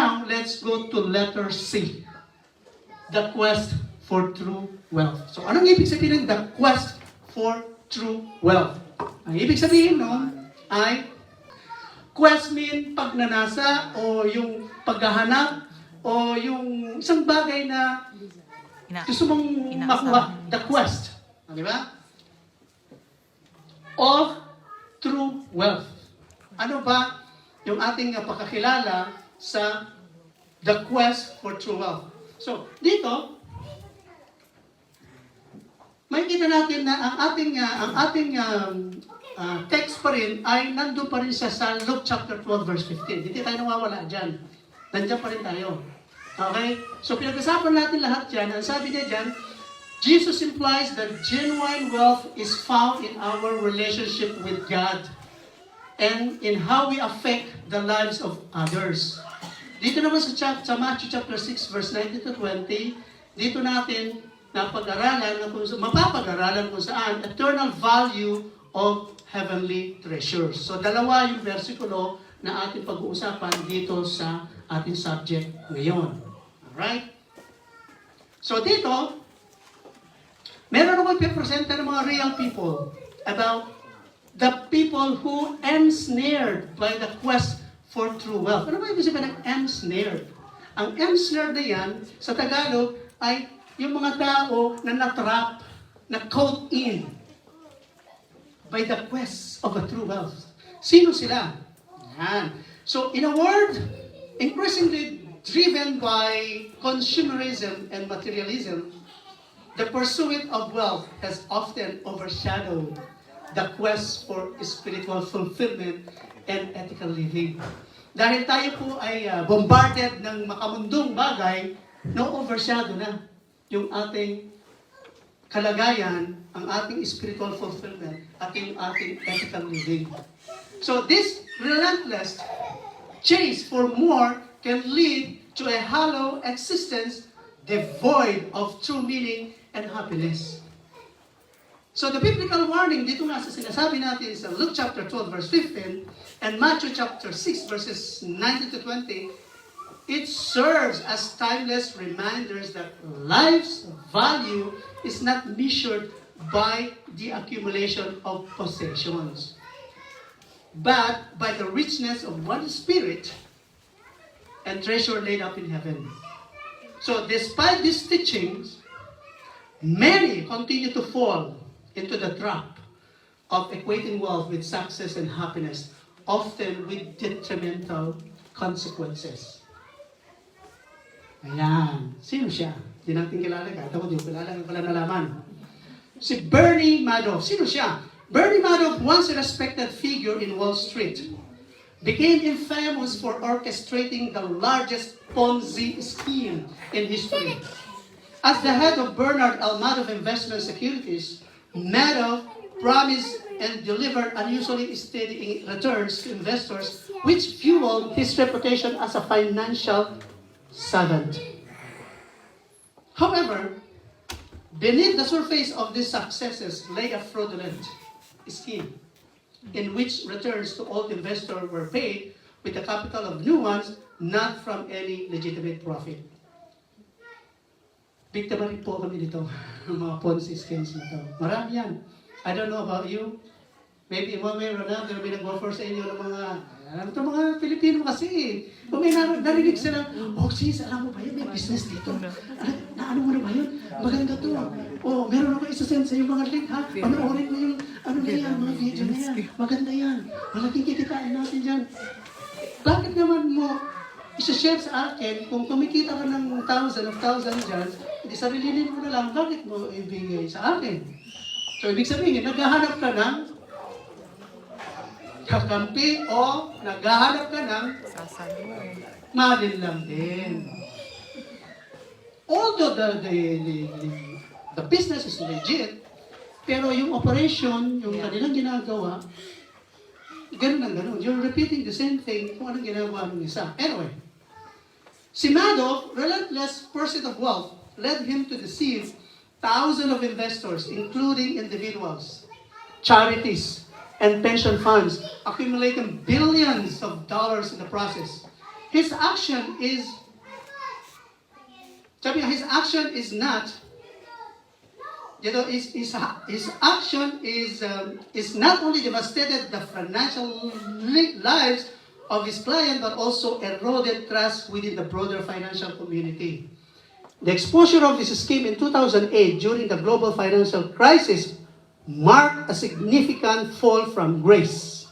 Now, let's go to letter C. The quest for true wealth. So, anong ibig sabihin ng the quest for true wealth? Ang ibig sabihin nun ay quest mean pagnanasa o yung paghahanap o yung isang bagay na gusto mong makuha. The quest. Di ba? Of true wealth. Ano ba yung ating pagkakilala sa the quest for true wealth? So, dito, makikita natin na ang ating text pa rin ay nandun pa rin siya sa Luke chapter 12 verse 15. Hindi tayo nawawala dyan. Nandiyan pa rin tayo. Okay? So, pinag-usapan natin lahat dyan. Ang sabi niya dyan, Jesus implies that genuine wealth is found in our relationship with God and in how we affect the lives of others. Dito naman sa Matthew chapter 6 verse 19 to 20, dito natin mapapag-aralan kung saan eternal value of heavenly treasures. So dalawa yung versikulo na ating pag-uusapan dito sa ating subject ngayon. Alright? So dito, meron akong ipipresenta ng mga real people about the people who ensnared by the quest for true wealth. Ano ba ibig sabihin ng ensnared? Ang ensnared na yan, sa Tagalog, ay yung mga tao na natrap, na caught in by the quest of a true wealth. Sino sila? Yan. So, in a word, increasingly driven by consumerism and materialism, the pursuit of wealth has often overshadowed the quest for spiritual fulfillment and ethical living. Dahil tayo po ay bombarded ng makamundong bagay, no-overshadow na yung ating kalagayan, ang ating spiritual fulfillment, at yung ating ethical living. So this relentless chase for more can lead to a hollow existence devoid of true meaning and happiness. So the biblical warning dito nga sa sinasabi natin sa Luke chapter 12 verse 15 and Matthew chapter 6 verses 19 to 20, it serves as timeless reminders that life's value is not measured by the accumulation of possessions, but by the richness of one's spirit and treasure laid up in heaven. So despite these teachings, many continue to fall into the trap of equating wealth with success and happiness, often with detrimental consequences. Ayan. Sino siya? Hindi natin kilala. Kahit ako, di ko kilala. Ang pala nalaman. Si Bernie Madoff. Sino siya? Bernie Madoff, once a respected figure in Wall Street, became infamous for orchestrating the largest Ponzi scheme in history. As the head of Bernard L. Madoff Investment Securities, Madoff promised and delivered unusually steady returns to investors, which fueled his reputation as a financial savant. However, beneath the surface of these successes lay a fraudulent scheme in which returns to old investors were paid with the capital of new ones, not from any legitimate profit. Biktima rin po kami dito, mga Ponzi schemes na ito. Marami yan. I don't know about you. Maybe one way or another, may nag-offer sa inyo ng mga, ito mga Pilipino kasi eh. Kung may narinig sila, oh sis, alam mo ba yun, may business dito. Ano mo na ba yun? Maganda to. Oh, meron ako isa-send sa yung mga link ha. Panoorin mo yung, ano na yan, mga video na yan. Maganda yan. Malaking kikitain natin dyan. Bakit naman mo isa-share sa akin, kung kumikita ka ng thousand dyan, hindi sarilinin mo na lang, bakit mo ibigay sa akin? So, ibig sabihin, naghahanap ka ng kakampi o naghahanap ka ng malin lang din. Although the business is legit, pero yung operation, yung kanilang ginagawa, ganun ang ganun. You're repeating the same thing kung anong ginagawa ng isa. Anyway, si Madoff, relentless pursuit of wealth, led him to deceive thousands of investors, including individuals, charities, and pension funds, accumulating billions of dollars in the process. his action is, sabi nga, his action is not, his action is not only devastated the financial lives of his client, but also eroded trust within the broader financial community. The exposure of this scheme in 2008 during the global financial crisis marked a significant fall from grace.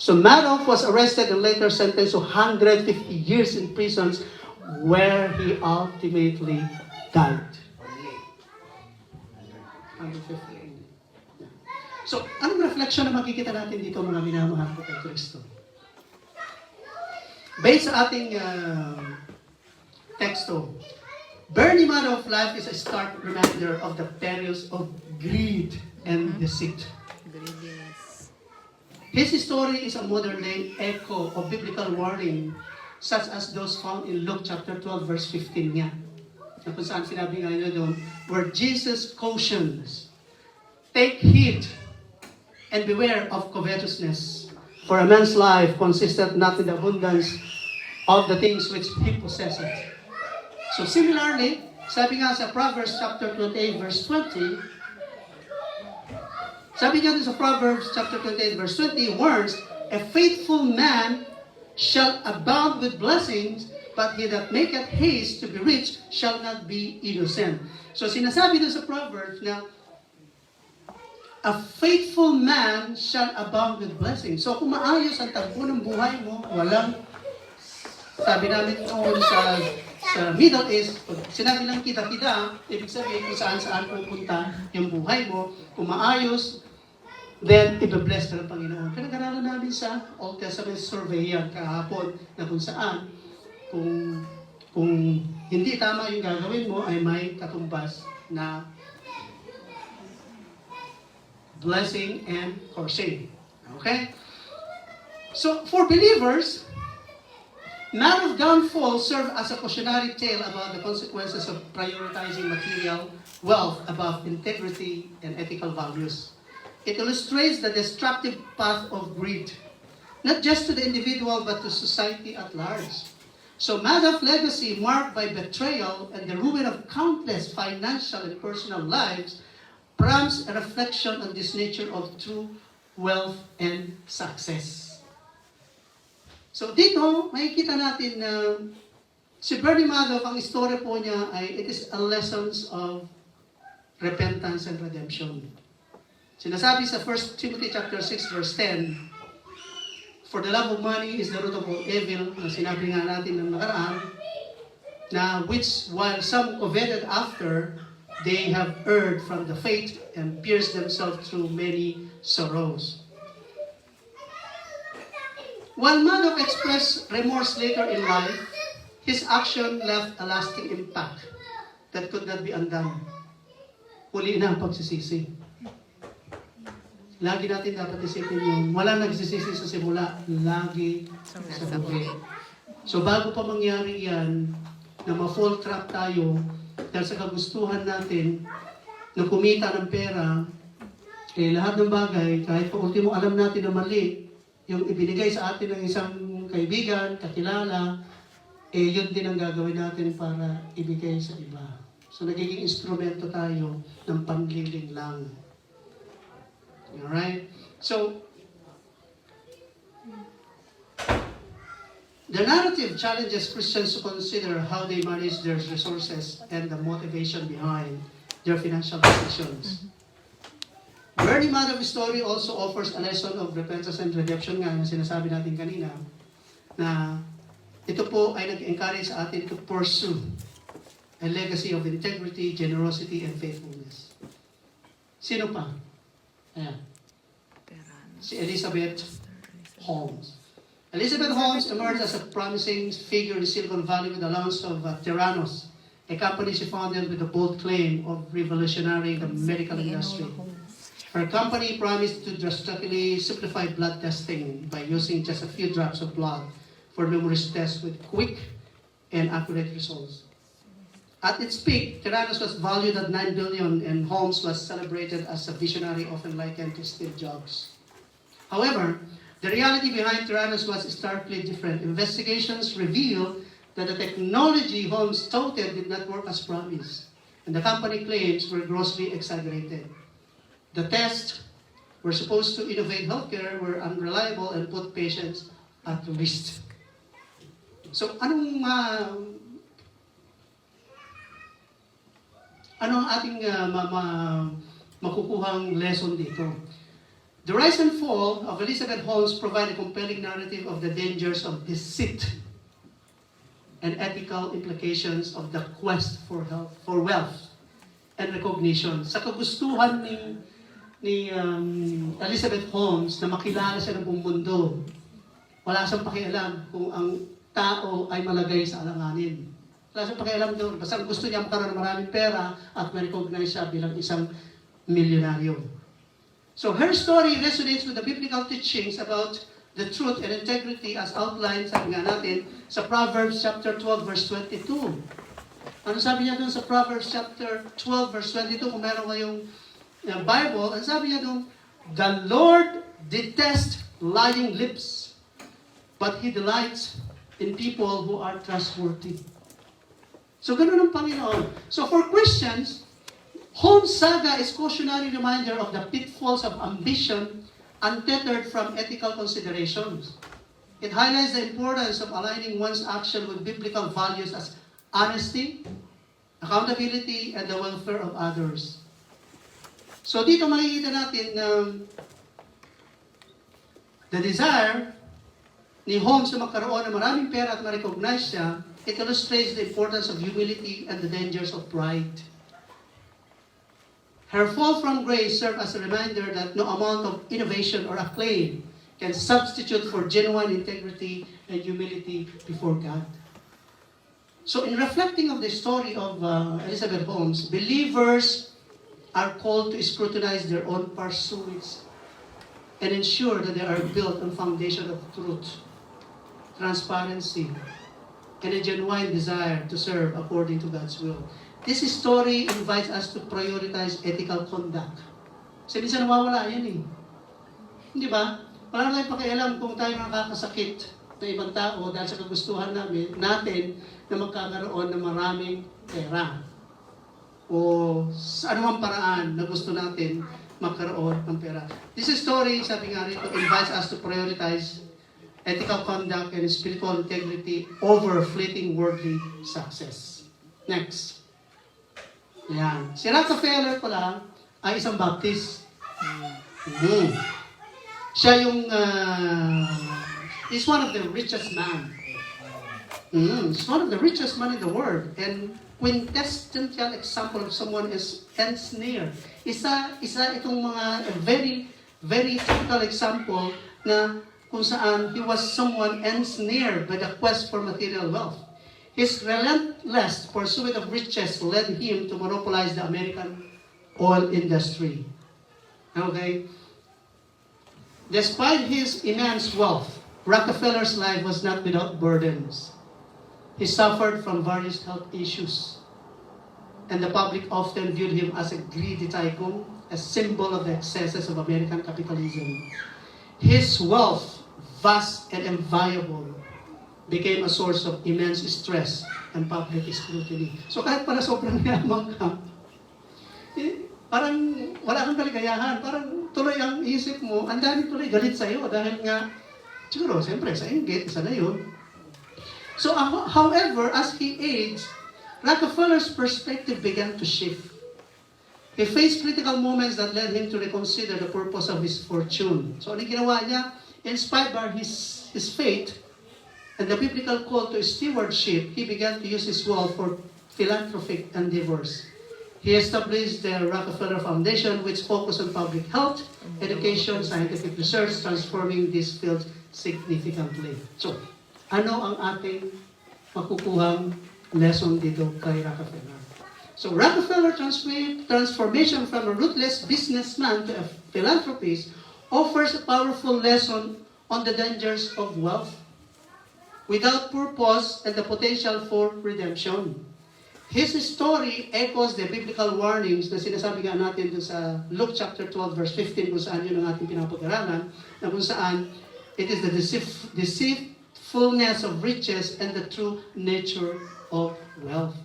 So Madoff was arrested and later sentenced to 150 years in prisons, where he ultimately died. 150. So, anong reflection na makikita natin dito, mga minamahal ko kay Kristo? Based sa ating teksto, Bernie Madoff's life is a stark reminder of the perils of greed and deceit. Greediness. His story is a modern-day echo of biblical warning, such as those found in Luke chapter 12, verse 15 niya. Na kung saan sinabi nga nila doon, where Jesus cautions, take heed and beware of covetousness, for a man's life consisteth not in the abundance of the things which he possesseth. So similarly, sabi nga sa Proverbs chapter 28, verse 20, sabi nga sa Proverbs chapter 28, verse 20, warns, a faithful man shall abound with blessings, but he that maketh haste to be rich shall not be innocent. So sinasabi doon sa Proverbs na a faithful man shall abound with blessings. So kung maayos ang tagpo ng buhay mo, walang, sabi namin noon sa Middle East, pag sinabi lang kita-kita, ibig sabihin kung saan-saan pupunta yung buhay mo, kung maayos, then ibe-bless ka ng Panginoon. Pinag-aralan namin sa Old Testament survey yan kahapon na kung saan, kung hindi tama yung gagawin mo, ay may katumbas na blessing and cursing. Okay? So, for believers, Madoff's downfall served as a cautionary tale about the consequences of prioritizing material wealth above integrity and ethical values. It illustrates the destructive path of greed, not just to the individual but to society at large. So Madoff's legacy, marked by betrayal and the ruin of countless financial and personal lives, prompts a reflection on this nature of true wealth and success. So dito, makikita natin na si Bernie Madoff, ang story po niya ay it is a lessons of repentance and redemption. Sinasabi sa 1 Timothy chapter 6 verse 10, for the love of money is the root of all evil, na sinabi nga natin ng nakaraan, na which while some coveted after, they have erred from the faith and pierced themselves through many sorrows. While Madoff expressed remorse later in life, his action left a lasting impact that could not be undone. Huli na ang pagsisisi. Lagi natin dapat isipin yung walang nagsisisi sa simula, lagi sa huli. So bago pa mangyari yan, na ma-fall trap tayo, dahil sa kagustuhan natin na kumita ng pera, lahat ng bagay, kahit pa ultimo alam natin na mali, yung ibinigay sa atin ng isang kaibigan, kakilala, yun din ang gagawin natin para ibigay sa iba. So nagiging instrumento tayo ng pangliling lang. Alright? So, the narrative challenges Christians to consider how they manage their resources and the motivation behind their financial decisions. Bernie Madoff's story also offers a lesson of repentance and redemption nga na sinasabi natin kanina, na ito po ay nag-encourage sa atin to pursue a legacy of integrity, generosity, and faithfulness. Sino pa? Ayan. Si Elizabeth Holmes. Elizabeth Holmes emerged as a promising figure in Silicon Valley with the launch of Theranos, a company she founded with the bold claim of revolutionizing the medical industry. Her company promised to drastically simplify blood testing by using just a few drops of blood for numerous tests with quick and accurate results. At its peak, Theranos was valued at $9 billion and Holmes was celebrated as a visionary often likened to Steve Jobs. However, The reality behind Theranos was starkly different. Investigations reveal that the technology Holmes touted did not work as promised, and the company claims were grossly exaggerated. The tests were supposed to innovate healthcare were unreliable and put patients at risk. So, ano ang ating makukuhang lesson dito? The rise and fall of Elizabeth Holmes provide a compelling narrative of the dangers of deceit and ethical implications of the quest for wealth and recognition. Sa kagustuhan ni Elizabeth Holmes na makilala siya ng buong mundo, wala siyang pakialam kung ang tao ay malagay sa alanganin. Wala siyang pakialam doon. Basta gusto niya magkaroon ng maraming pera at ma-recognize siya bilang isang milyonaryo. So her story resonates with the biblical teachings about the truth and integrity as outlined, sabi nga natin, sa Proverbs chapter 12 verse 22. Ano sabi niya doon sa Proverbs chapter 12 verse 22? Kung meron kayong Bible, ang sabi niya doon, the Lord detests lying lips, but He delights in people who are trustworthy. So ganun ang Panginoon. So for Christians, Holmes' saga is cautionary reminder of the pitfalls of ambition untethered from ethical considerations. It highlights the importance of aligning one's action with biblical values as honesty, accountability, and the welfare of others. So dito makikita natin na the desire ni Holmes na magkaroon ng maraming pera at ma-recognize siya, it illustrates the importance of humility and the dangers of pride. Her fall from grace served as a reminder that no amount of innovation or acclaim can substitute for genuine integrity and humility before God. So in reflecting of the story of Elizabeth Holmes, believers are called to scrutinize their own pursuits and ensure that they are built on foundation of truth, transparency, and a genuine desire to serve according to God's will. This story invites us to prioritize ethical conduct. Kasi minsan nawawala yan eh. Hindi ba? Wala tayong pakialam kung tayo nakakasakit na ibang tao dahil sa kagustuhan natin na magkakaroon ng maraming pera. O sa anumang paraan na gusto natin magkaroon ng pera. This story, sabi nga rito, invites us to prioritize ethical conduct and spiritual integrity over fleeting worldly success. Next. Yan. Si Rockefeller pala ay isang Baptist. Siya yung is one of the richest man. He's one of the richest man in the world. And quintessential example of someone is ensnare. Isa itong mga very, very typical example na kung saan he was someone ensnared by the quest for material wealth. His relentless pursuit of riches led him to monopolize the American oil industry. Okay? Despite his immense wealth, Rockefeller's life was not without burdens. He suffered from various health issues, and the public often viewed him as a greedy tycoon, a symbol of the excesses of American capitalism. His wealth, vast and enviable, became a source of immense stress and public scrutiny. So kahit para sobrang yaman ka, parang wala kang kaligayahan, parang tuloy ang isip mo, ang dami tuloy galit sa'yo dahil nga, siguro, siyempre, sa inggit, isa na yun. So, however, as he aged, Rockefeller's perspective began to shift. He faced critical moments that led him to reconsider the purpose of his fortune. So, ano ginawa niya? Inspired by his faith, and the biblical call to stewardship, he began to use his wealth for philanthropic endeavors. He established the Rockefeller Foundation, which focused on public health, education, scientific research, transforming this field significantly. So, ano ang ating makukuhang lesson dito kay Rockefeller? So, Rockefeller transformation from a ruthless businessman to a philanthropist offers a powerful lesson on the dangers of wealth without purpose and the potential for redemption. His story echoes the biblical warnings na sinasabi nga natin dun sa Luke chapter 12 verse 15 kung saan yun ang ating pinapag-aralan, na kung saan It is the deceitfulness of riches and the true nature of wealth.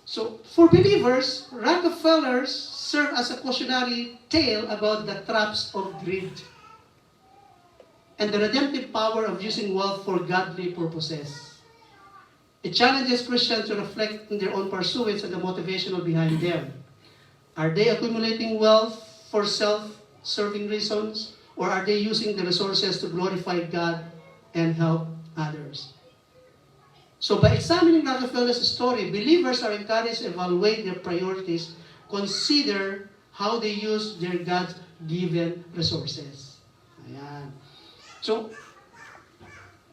So, for believers, Rockefellers serve as a cautionary tale about the traps of greed and the redemptive power of using wealth for godly purposes. It challenges Christians to reflect on their own pursuits and the motivation behind them. Are they accumulating wealth for self-serving reasons, or are they using the resources to glorify God and help others? So by examining Rockefeller's story, believers are encouraged to evaluate their priorities, consider how they use their God-given resources. Ayan. So,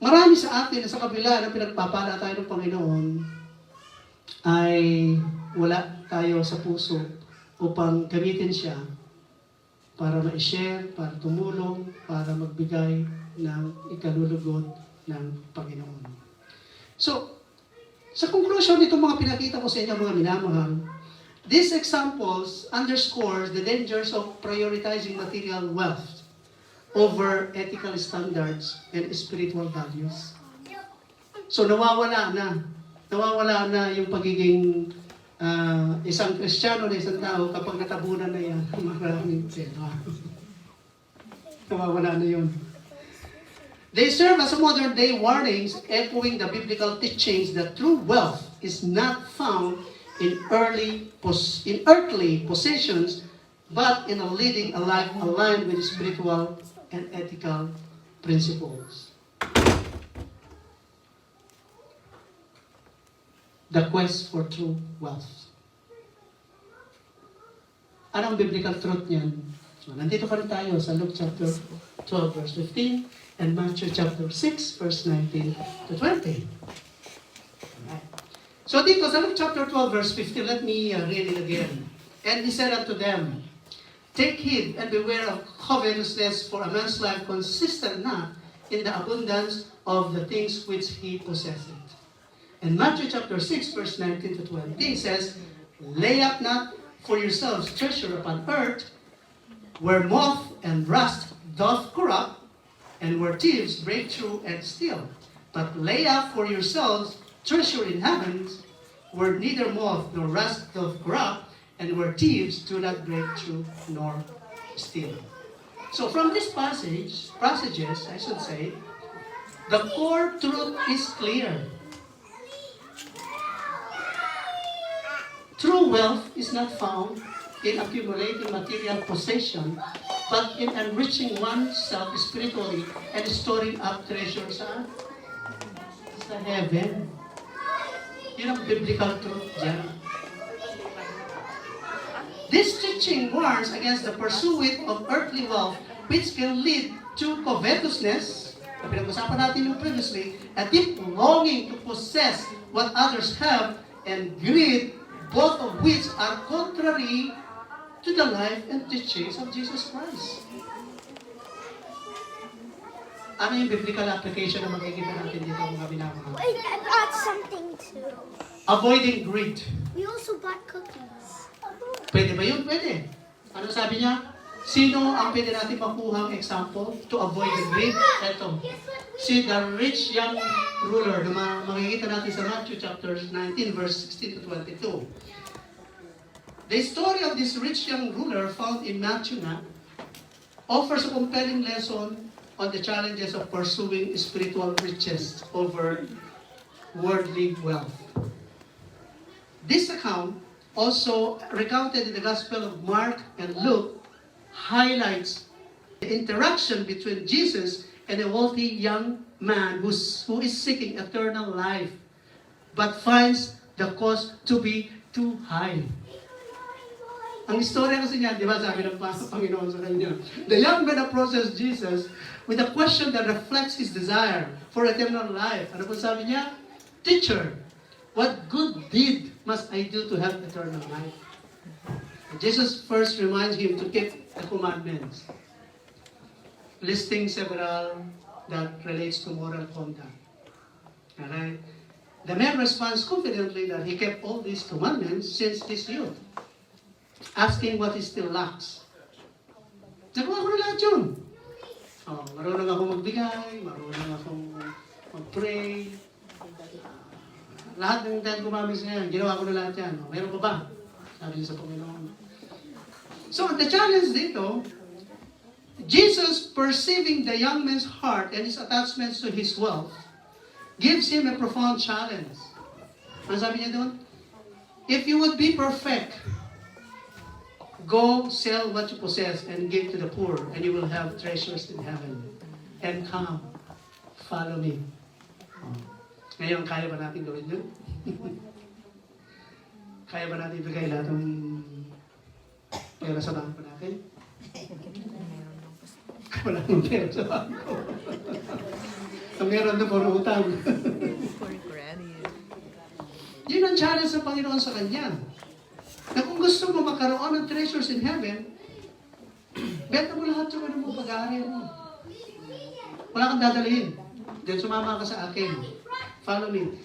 marami sa atin, sa kabila ng pinagpapala tayo ng Panginoon, ay wala tayo sa puso upang gamitin siya para ma-share, para tumulong, para magbigay ng ikalulugod ng Panginoon. So, sa conclusion nitong mga pinakita ko sa inyo mga minamahal, these examples underscores the dangers of prioritizing material wealth over ethical standards and spiritual values. So nawawala na yung pagiging isang Kristiyano na isang tao kapag natabunan na yan ng maraming pera. Nawawala na yun. They serve as modern day warnings, echoing the biblical teachings that true wealth is not found in earthly possessions, but in leading a life aligned with spiritual and ethical principles. The quest for true wealth. Anong biblical truth niyan? So, nandito pa rin tayo sa Luke chapter 12 verse 15 and Matthew chapter 6 verse 19 to 20. Alright. So dito sa Luke chapter 12 verse 15, let me read it again. And he said unto them, take heed and beware of covetousness, for a man's life consisteth not in the abundance of the things which he possesseth. And Matthew chapter 6 verse 19 to 20 says, lay up not for yourselves treasure upon earth, where moth and rust doth corrupt, and where thieves break through and steal. But lay up for yourselves treasure in heavens, where neither moth nor rust doth corrupt, and where thieves do not break through nor steal. So from this passages, I should say, the core truth is clear. True wealth is not found in accumulating material possession, but in enriching oneself spiritually and storing up treasures sa heaven. Yun ang biblical truth dyan. This teaching warns against the pursuit of earthly wealth, which can lead to covetousness, na pinag-usapan natin yung previously, a deep longing to possess what others have, and greed, both of which are contrary to the life and teachings of Jesus Christ. Ano yung biblical application na makikita natin dito mga binamahal? Wait, I bought something too. Avoiding greed. We also bought cookies. Pwede ba yun? Pwede. Ano sabi niya? Sino ang pwede natin makuhang example to avoid the greed? Ito. Si the rich young ruler na makikita natin sa Matthew chapter 19 verse 16 to 22. The story of this rich young ruler found in Matthew offers a compelling lesson on the challenges of pursuing spiritual riches over worldly wealth. This account, also recounted in the Gospel of Mark and Luke, highlights the interaction between Jesus and a wealthy young man who is seeking eternal life, but finds the cost to be too high. Ang istorya kasi niya, di ba, sabi ng Panginoon sa kanya, the young man approaches Jesus with a question that reflects his desire for eternal life. Ano po sabi niya? Teacher, what good deed must I do to have eternal life? And Jesus first reminds him to keep the commandments, listing several that relates to moral conduct. Alright? The man responds confidently that he kept all these commandments since his youth, asking what he still lacks. Nagawa ko na lahat yun. Oh, marunong ako magbigay, marunong akong mag-pray. Lahat ng Ten Commandments na yan, ginawa ko na lahat yan. Oh, meron pa ba? Sabi niya sa Panginoon. So, the challenge dito, Jesus, perceiving the young man's heart and his attachments to his wealth, gives him a profound challenge. Ano sabi niya doon? If you would be perfect, go sell what you possess and give to the poor, and you will have treasures in heaven. And come, follow me. Oh. Ngayon, kaya ba natin gawin yun? Kaya ba natin ibigay lahat ng pera sa bangko natin? Wala nang pera sa bangko. Ang meron na puro utang. For credit. Yun ang challenge sa Panginoon sa kanya. Na kung gusto mo magkaroon ng treasures in heaven, benta mo lahat yung ano mo, pag-aaral mo. Wala kang dadalhin. Then sumama ka sa akin. Follow me.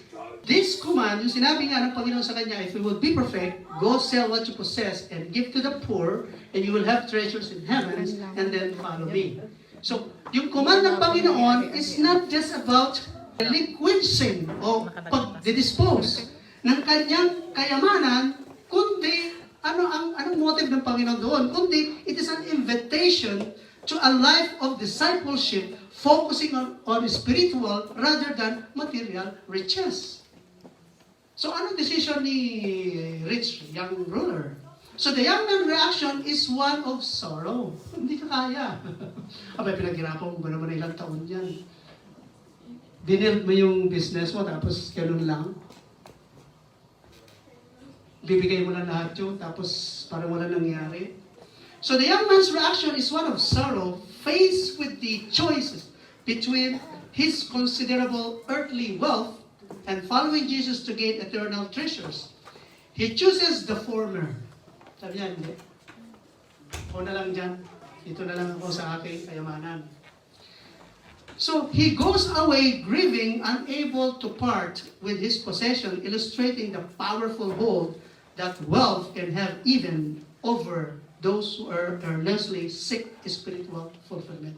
This command, yung sinabi nga ng Panginoon sa kanya, if you will be perfect, go sell what you possess and give to the poor, and you will have treasures in heaven, and then follow me. So, yung command ng Panginoon is not just about relinquishing o pag-dispose ng kanyang kayamanan, kundi anong motive ng Panginoon doon? Kundi it is an invitation to a life of discipleship focusing on spiritual rather than material riches. So anong decision ni rich young ruler? So the young man's reaction is one of sorrow. Hindi ka kaya. Abay, pinaghirapan mo ba naman ilang taon yan? Binild mo yung business mo, tapos ganun lang. Bibigay mo lang lahat yun, tapos parang wala nangyari. So the young man's reaction is one of sorrow, faced with the choices between his considerable earthly wealth and following Jesus to gain eternal treasures. He chooses the former. Sabi niya, hindi. Ako na lang dyan. Ito na lang ako sa aking kayamanan. So he goes away grieving, unable to part with his possession, illustrating the powerful hold that wealth can have even over those who are earnestly seek spiritual fulfillment.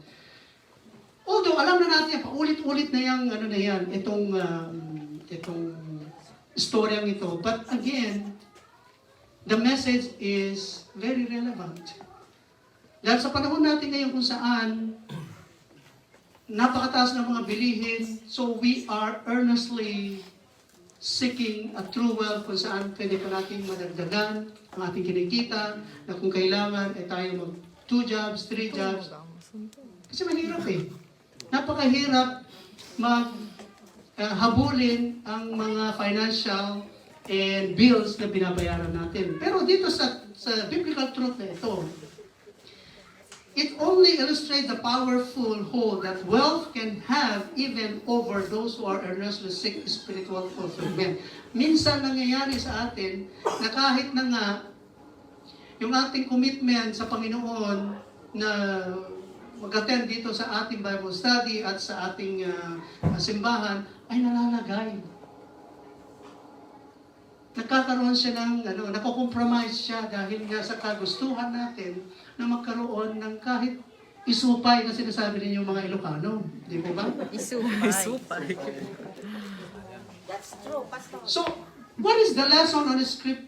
Although alam na natin, paulit-ulit na yung itong storyang ito, but again, the message is very relevant. Dahil sa panahon natin ngayon kung saan napakataas ng mga bilihin, so we are earnestly seeking a true wealth kung saan pwede pa natin madagdagan ang ating kinikita, na kung kailangan ay tayo mag 2 jobs, 3 jobs. Kasi mahirap eh. Napakahirap habulin ang mga financial and bills na binabayaran natin. Pero dito sa biblical truth na ito, it only illustrates the powerful hold that wealth can have even over those who are earnestly seek spiritual fulfillment. Minsan nangyayari sa atin na kahit na nga yung ating commitment sa Panginoon na mag-attend dito sa ating Bible study at sa ating simbahan ay nalalagay. Nagkakaroon siya ng, nakokompromise siya dahil nga sa kagustuhan natin na magkaroon ng kahit isupay na sinasabi ninyo mga Ilocano. Di po ba? Isupay. That's true, Pastor. So, what is the lesson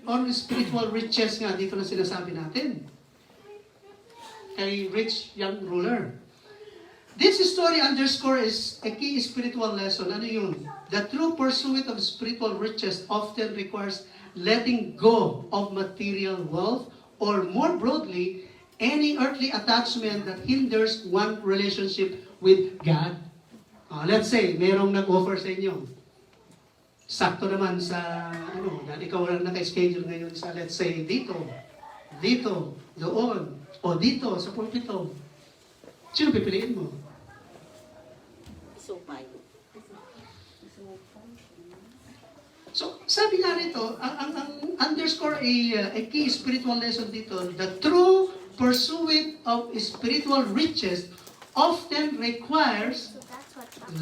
on spiritual riches nga dito na sinasabi natin? Kay rich young ruler. This story underscores a key spiritual lesson. Ano yun? The true pursuit of spiritual riches often requires letting go of material wealth, or more broadly, any earthly attachment that hinders one relationship with God. Let's say, merong nag-offer sa inyo. Sakto naman sa, dahil ikaw lang naka-schedule ngayon sa, let's say, dito, doon, o dito, sa pulpito. Sino pipiliin mo? Supay. So, sabi nga rito, ang underscore a key spiritual lesson dito, the true pursuit of spiritual riches often requires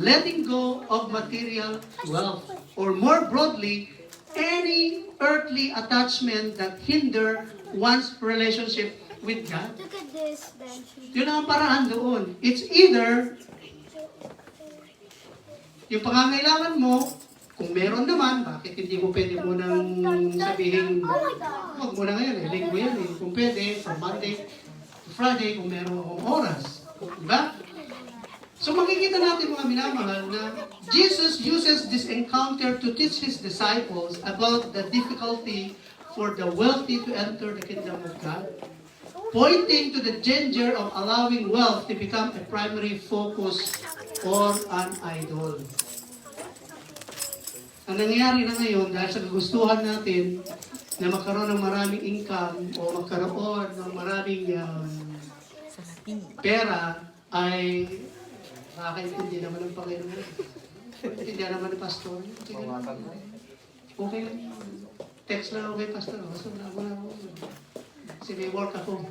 letting go of material wealth, or more broadly, any earthly attachment that hinder one's relationship with God. Look at this, then. Yun ang paraan doon. It's either yung pangangailangan mo, kung meron naman, bakit hindi mo pwede mo nang sabihin, huwag mo na ngayon, linggo yan eh. Kung pwede, from Monday to Friday, kung meron akong oras. Diba? So makikita natin mga minamahal na Jesus uses this encounter to teach His disciples about the difficulty for the wealthy to enter the kingdom of God, pointing to the danger of allowing wealth to become a primary focus or an idol. Ang nangyayari na ngayon, dahil sa kagustuhan natin na magkaroon ng maraming income o magkaroon ng maraming pera, ay nakakaintindi naman ng Panginoon. Hindi naman ng pastor. Okay lang. Text lang ako kay pastor. Basta wala ako. Kasi may work ako.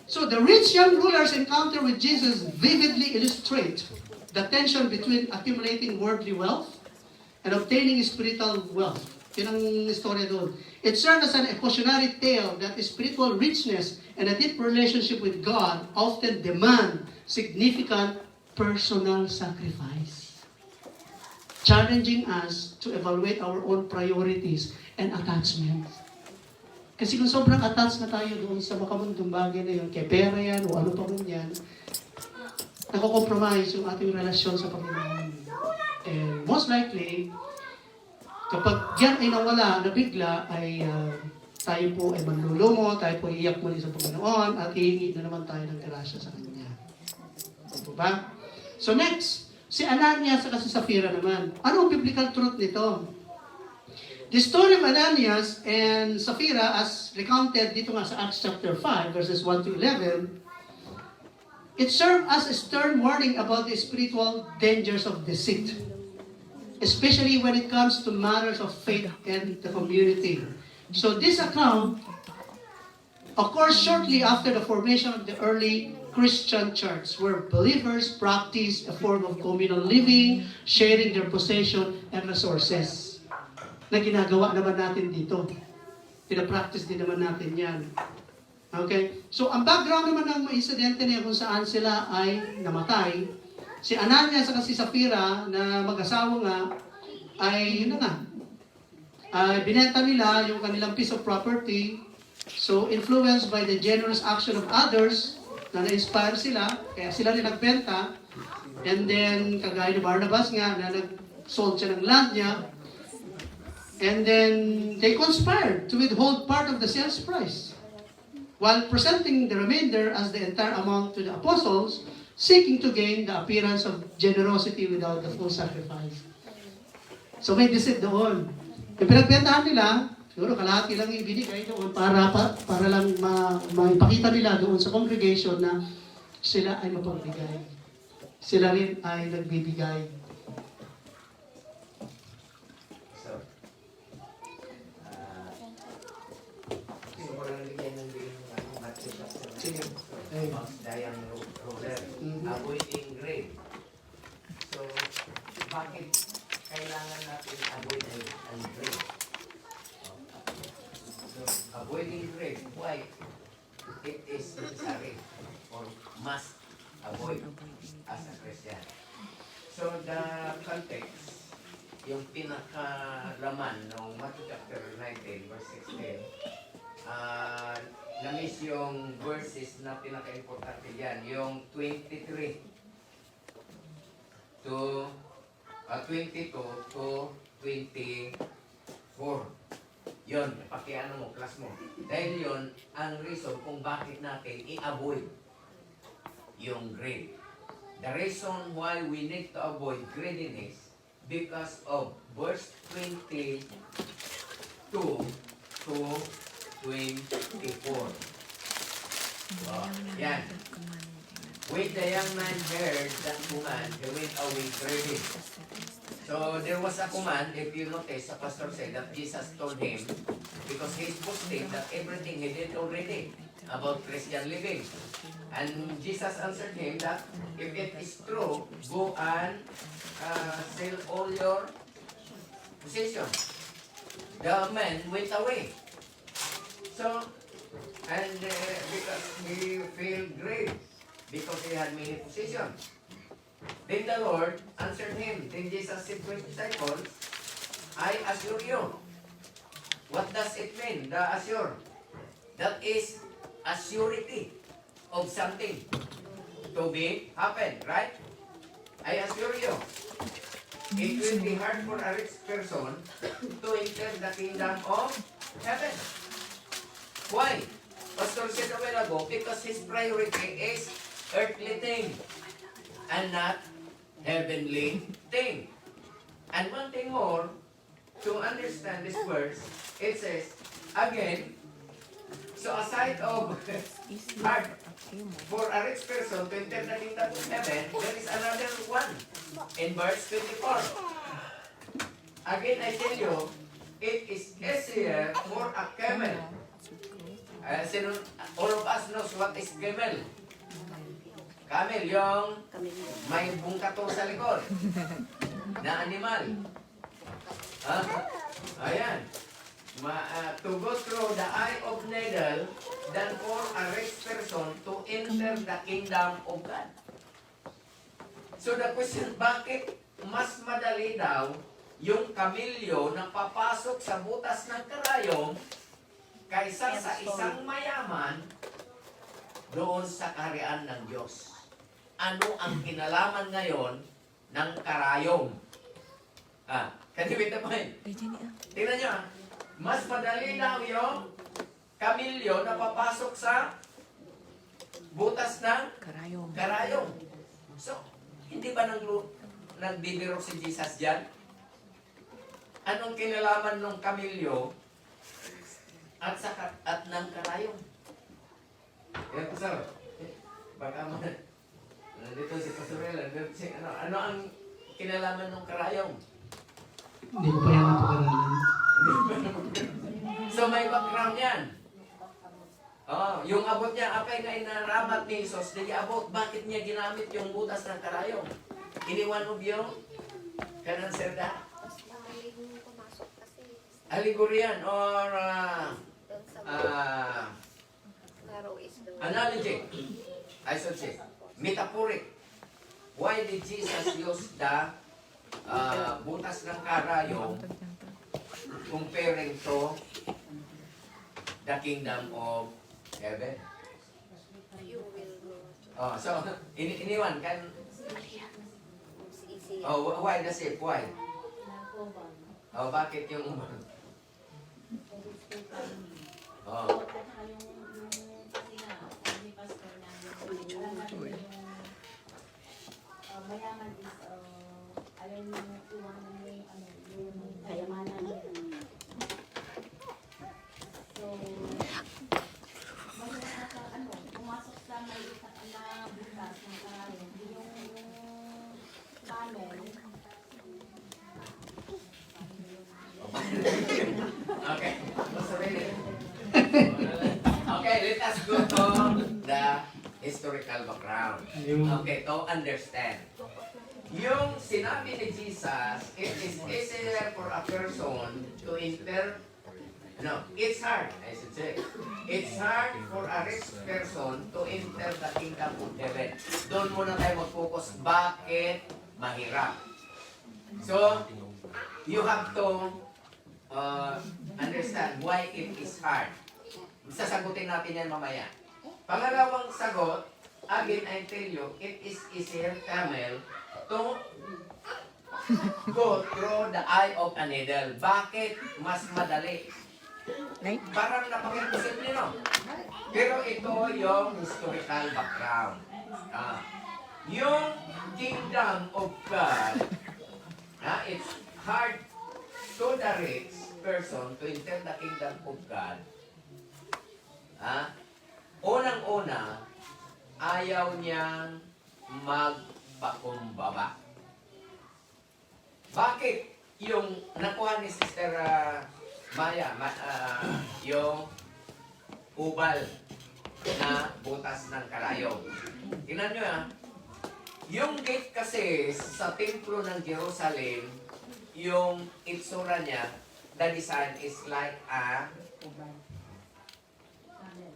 So the rich young ruler's encounter with Jesus vividly illustrate the tension between accumulating worldly wealth and obtaining spiritual wealth. Yun ang istorya doon. It serves as an cautionary tale that spiritual richness and a deep relationship with God often demand significant personal sacrifice, challenging us to evaluate our own priorities and attachments. Kasi kung sobrang attached na tayo doon sa makamundong bagay na yun, kay pera yan o ano pa man yan, nako-compromise yung ating relasyon sa Panginoon. And most likely, kapag yan ay nawala na bigla, ay tayo po ay manlulumo, tayo po iiyak muli sa Panginoon, at hihingi na naman tayo ng grasya sa Kanya. Ito ba? So next, si Ananias at si Sapphira naman. Ano ang biblical truth nito? The story of Ananias and Sapphira, as recounted dito nga sa Acts chapter 5, verses 1 to 11, it served as a stern warning about the spiritual dangers of deceit, especially when it comes to matters of faith and the community. So this account occurs shortly after the formation of the early Christian church, where believers practiced a form of communal living, sharing their possession and resources. Na ginagawa naman natin dito. Pinapractice din naman natin yan. Okay? So, ang background naman ng insidente niya kung saan sila ay namatay, si Ananias at si Sapphira na mag-asawa nga, ay yun na nga, binenta nila yung kanilang piece of property. So, influenced by the generous action of others, na na-inspire sila, kaya sila rin nagbenta. And then, kagaya ni Barnabas nga, na nag-sold siya ng land niya. And then, they conspired to withhold part of the sales price, while presenting the remainder as the entire amount to the apostles, seeking to gain the appearance of generosity without the full sacrifice. So may deceit doon. Yung pinagbentahan nila, siguro kalahati lang ibinigay doon para lang maipakita nila doon sa congregation na sila ay mapagbigay. Sila rin ay nagbibigay. Sige. Ay. Diane Roller, avoiding grade. So, bakit kailangan natin avoid ang grade? So, avoiding grade, why? It is necessary or must avoid as a Christian. So, the context, yung pinakalaman ng Matthew chapter 19, verse 16, na-miss yung verses na pinaka-importante dyan, yung 22 to 24. Yun, pakiano mo, class mo. Dahil yun, ang reason kung bakit natin i-avoid yung greed. The reason why we need to avoid greediness because of verse 22 to 24. Yan. When the young man heard that command, he went away grieving. So there was a command, if you notice, the pastor said that Jesus told him, because he's boasting that everything he did already about Christian living. And Jesus answered him that if it is true, go and sell all your possessions. The man went away. So, And because he felt great, because he had many possessions. Then the Lord answered him. Then Jesus said to his disciples, I assure you. What does it mean, the assure? That is a surety of something to be happen, right? I assure you, it will be hard for a rich person to enter the kingdom of heaven. Why? Pastor said a while ago, because his priority is earthly thing and not heavenly thing. And one thing more, to understand this verse, it says, again, so aside of hard for a rich person to enter the kingdom of heaven, there is another one in verse 24. Again, I tell you, it is easier for a camel. All of us knows what is camel. Camel, yung may bungkato sa likod na animal. Ayan. To go through the eye of needle than for a rich person to enter the kingdom of God. So the question, bakit mas madali daw yung kamilyo na papasok sa butas ng karayom kaysa sa isang mayaman doon sa kaharian ng Diyos? Ano ang kinalaman ngayon ng karayom? Kanibit na po yun. Tingnan nyo mas madali daw yung kamilyo na papasok sa butas ng karayom. So, hindi ba nagbibiro si Jesus dyan? Anong kinalaman ng kamilyo at ng karayom? Yan po, sir. Baka nandito si Pastorela. Ano ang kinalaman ng karayom? Hindi ko pa yan napag-aralan. So may background yan. Yung abot niya, apay nga inaramat ni Jesus, di abot, bakit niya ginamit yung butas ng karayom? Iniwan mo yung kanang serda? Allegorian or analogy, I should say, metaphoric. Why did Jesus use the butas ng karayom comparing to the kingdom of heaven? So, iniwan kan? Why the shape? Why? Bakit yung mayaman is, alam mo, iwanan mo yung kayamanan. So, mahirap na pumasok sa may na butas ng karayom. Yung camel. Okay. Okay, let us go to the historical background. Okay, to understand. Yung sinabi ni Jesus, it is easier for a person to enter. No, it's hard, I should say. It's hard for a rich person to enter the kingdom of heaven. Doon muna tayo mag-focus. Bakit mahirap? So, you have to understand why it is hard. Sasagutin natin yan mamaya. Pangalawang sagot, again, I tell you, it is easier, camel, to go through the eye of a needle. Bakit mas madali? Parang napaka-imposible, no? Pero ito yung historical background. Yung kingdom of God, it's hard to the rich person to enter the kingdom of God. Unang-una, ayaw niyang magpakumbaba. Bakit yung nakuha ni Sister Maya, yung ubal na butas ng karayom? Tingnan nyo yung gate kasi sa templo ng Jerusalem, yung itsura niya, the design is like a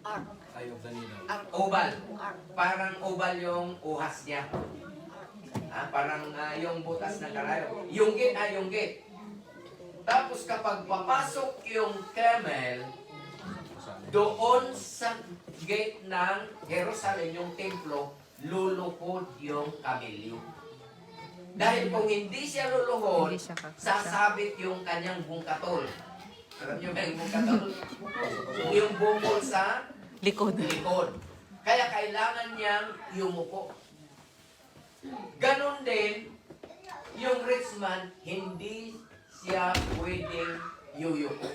Eye of the needle. Oval. Parang oval yung uhas niya. Parang yung butas ng karayo. Yung gate. Tapos kapag papasok yung camel, doon sa gate ng Jerusalem, yung templo, luluhod yung kamelyo. Dahil kung hindi siya luluhod, Hindi siya kakasya. sasabit yung kanyang bungkatol. Alam niyo ba yung bungkatol? Yung bungkol sa Likod. likod. Kaya kailangan niyang yumuko. Ganon din, yung rich man, hindi siya pwedeng yuyuko.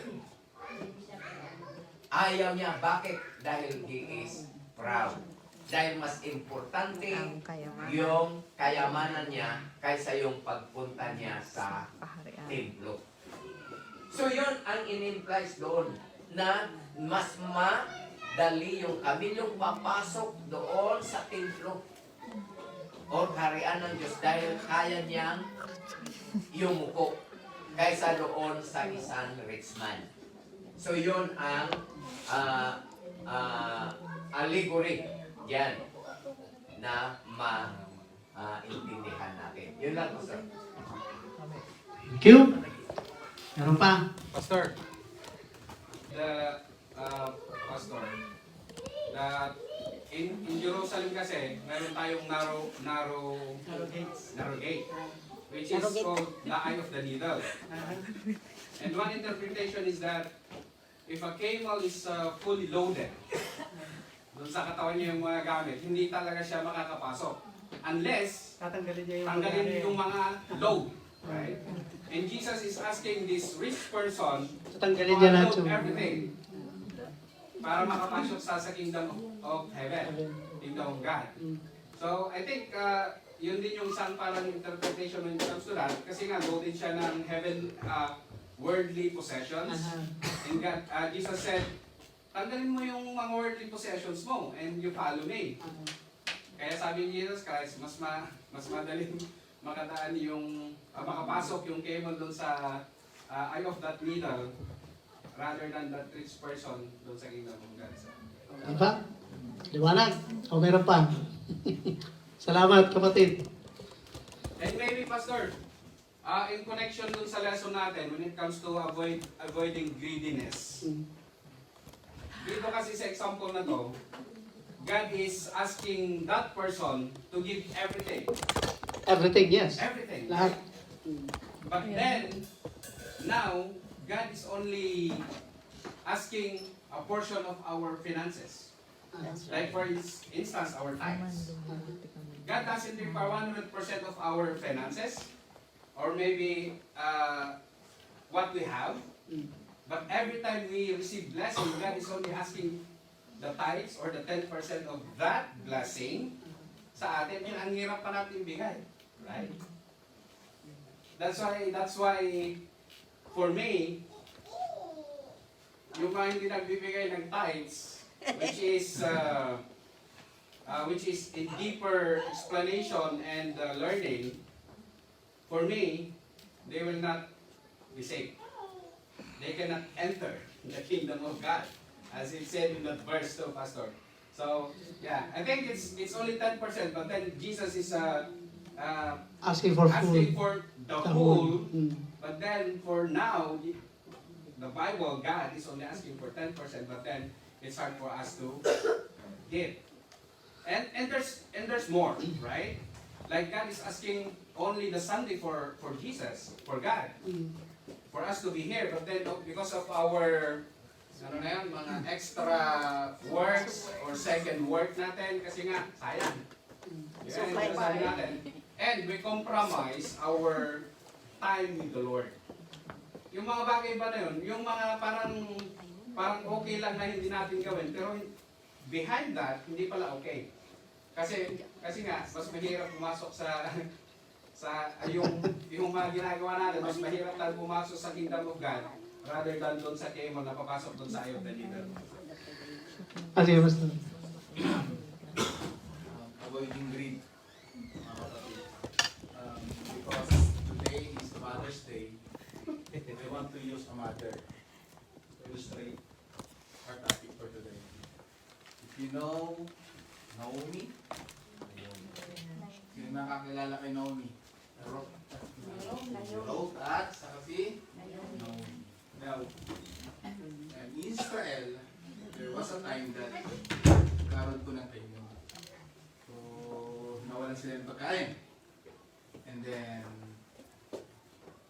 Ayaw niya. Bakit? Dahil he is proud. Dahil mas importante Ang kayamanan. yung kayamanan niya kaysa yung pagpunta niya sa Kaharian. templo. So yun ang in-implies doon na mas madali yung kamilyong papasok doon sa templo o harian ng Diyos dahil kaya niyang yumuko kaysa doon sa isang rich man. So yun ang allegory yan na maintindihan natin. Yun lang po, sir. Thank you. Meron pa? Pastor, Pastor, in Jerusalem kasi, meron tayong narrow gate, which is called the eye of the needle. And one interpretation is that if a camel is fully loaded, doon sa katawan niya yung mga gamit, hindi talaga siya makakapasok. Unless, Tatanggalin niya tanggalin yung mga load. Right? And Jesus is asking this rich person Tatanggalin niya lahat unload yung... everything para makapasok sa kingdom of heaven, kingdom of God. So, I think yun din yung isang parang interpretation when it comes to that. Kasi nga, loaded siya ng heaven, worldly possessions. And God, Jesus said, tanggalin mo yung mga worldly possessions mo and you follow me. Kaya sabi ni Jesus Christ, mas madaling makadaan yung, makapasok yung camel doon sa eye of that needle rather than that rich person doon sa kingdom of God. Diba? Liwanag. O meron pa? Salamat, kapatid. And maybe, Pastor, in connection dun sa lesson natin when it comes to avoiding greediness. Dito kasi sa example na to, God is asking that person to give everything. Everything, yes. Everything. Lahat. But then, now, God is only asking a portion of our finances. Like for instance, our tithes. God doesn't require 100% of our finances, or maybe what we have. But every time we receive blessing, God is only asking the tithes or the 10% of that blessing sa atin. Yun, ang hirap pa natin bigay. Right? That's why, for me, yung mga hindi nagbibigay ng tithes, which is a deeper explanation and learning, for me, they will not be saved. They cannot enter the kingdom of God, as it said in that verse too, Pastor. So, yeah, I think it's only 10%, but then Jesus is Asking for asking food. for the The whole, whole. but then for now, the Bible, God is only asking for 10%, but then it's hard for us to give. And there's more, right? Like God is asking only the Sunday for Jesus, for God, for us to be here. But then because of our mga extra works or second work natin, kasi nga, sayang. Yeah, yung sabi natin. And we compromise our time with the Lord. Yung mga bagay ba na yun, yung mga parang okay lang na hindi natin gawin, pero behind that, hindi pala okay. Kasi nga, mas mahirap pumasok sa yung mga ginagawa natin, mas mahirap tayo pumasok sa kingdom of God rather than doon sa kemo na papasok doon sa eye of the needle. Sige, basta. Avoiding greed, mga kapatid. Because today is Mother's Day, I want to use a mother to illustrate our topic for today. You know Naomi? Sino nakakilala kay Naomi? Ruth at saka si Naomi. Now, in Israel, there was a time that karoon po ng tayo. So, nawalan sila ng pagkain. And then,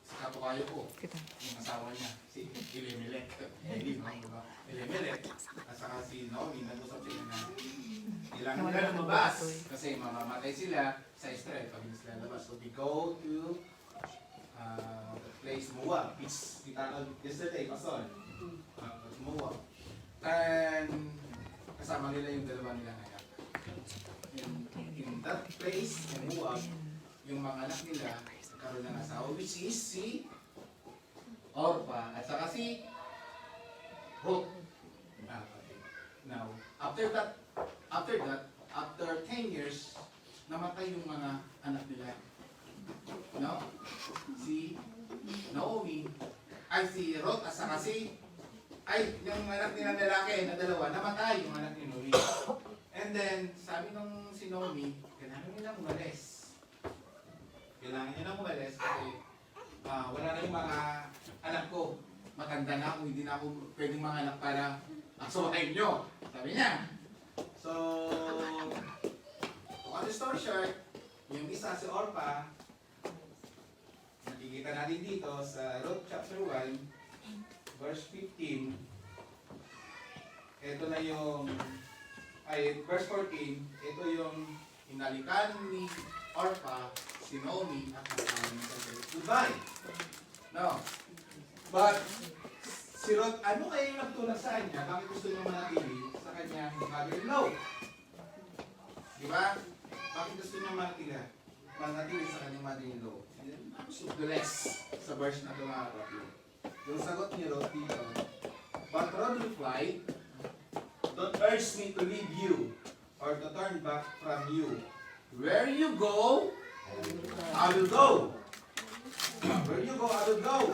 si Kapukayo po, yung asawa niya, si Elimelech. Elimelech, at saka si Naomi, nag-usap sila na kailangan nila lumabas kasi mamamatay sila sa Israel pag hindi sila labas. So, we go to the place Moab, which we tackled yesterday, Pastor. Moab. And kasama nila yung dalawa nila anak. In that place, in Moab, yung mga anak nila nagkaroon ng asawa, which is si Orpah at saka si Ruth. Now, after 10 years, namatay yung mga anak nila. No? Si Naomi, ay si Ruth at saka yung anak nila lalaki na dalawa, namatay yung anak ni Naomi. And then, sabi nung si Naomi, kailangan nilang umalis. Kailangan niya nang umalis kasi wala na yung mga anak ko. Matanda na ako, hindi na ako pwedeng mga anak para aksuhain nyo. Sabi niya. So, to cut the story short, yung isa si Orpah, nakikita natin dito sa Ruth chapter 1, verse 15. Ito na yung, verse 14, ito yung inalikan ni Orpah, si Naomi, at goodbye. No. But, si Ruth, ano kaya yung nagtulak sa kanya? Bakit gusto niya manatili sa kanya mother-in-law? Diba? Bakit gusto niya manatili sa kanyang mother-in-law? Subless sa verse na tumarap yun. Yung sagot ni Ruth dito, but Ruth replied, don't urge me to leave you or to turn back from you. Where you go, I will go. Where you go, I will go.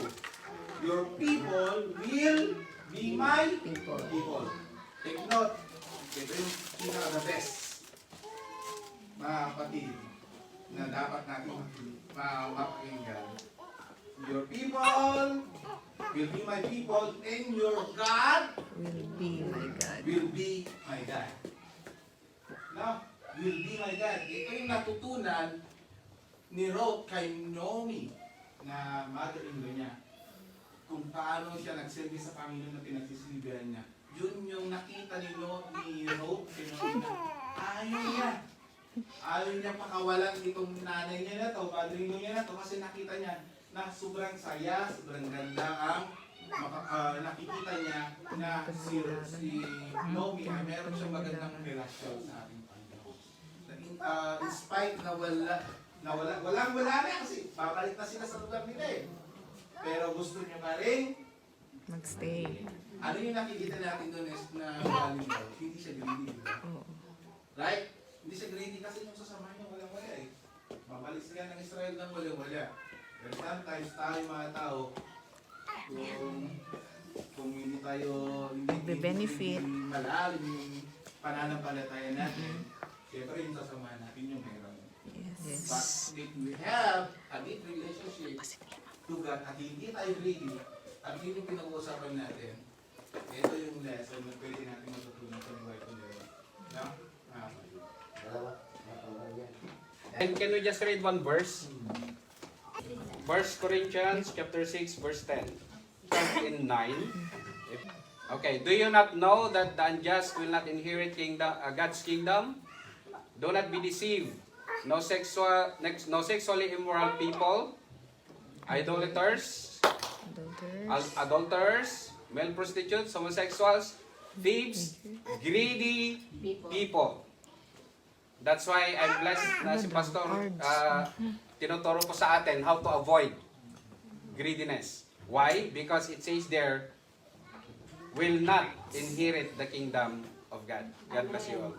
Your people will be my people. Take note, ito yung pinaka-the best, mga kapatid, na dapat natin mapakinggan. Your people will be my people, and your God Will be my God. will be my God. No? Will be my God. Ito yung natutunan ni Ruth kay Naomi na mother-in-law niya. Kung paano siya nagsilbi sa Panginoon na pinagsisilbihan niya. Yun yung nakita ni Ruth kay Naomi na ayaw niya pakawalan itong nanay niya na to, mother-in-law niya na to, kasi nakita niya na sobrang saya, sobrang ganda ang nakikita niya na si Naomi ay meron siyang magandang relasyon sa ating Panginoon. In spite na walang na kasi babalik na sila sa lugar nila eh. Pero gusto niya pa rin Magstay. ano yung nakikita natin doon is na galing daw, hindi siya greedy, di ba? Oo. Right? Hindi siya greedy kasi yung sasama niya walang-wala eh. Babalik sila ng Israel ng walang-wala. Pero sometimes tayo mga tao, kung hindi tayo Be-benefit. hindi malalim yung pananampalataya natin, siyempre yung sasama natin yung meron. Yes. But if we have a deep relationship to God at hindi tayo greedy, at yun yung pinag-uusapan natin, ito yung lesson na pwede natin matutunan sa buhay ko ngayon. No? And can we just read one verse? 1 Corinthians chapter 6 verse 10. Start in 9. Okay, do you not know that the unjust will not inherit God's kingdom? Do not be deceived. No sexually immoral people, idolaters, adulterers, male prostitutes, homosexuals, thieves, greedy people. That's why I'm blessed na si Pastor tinuturo po sa atin how to avoid greediness. Why? Because it says there, will not inherit the kingdom of God. God bless you all.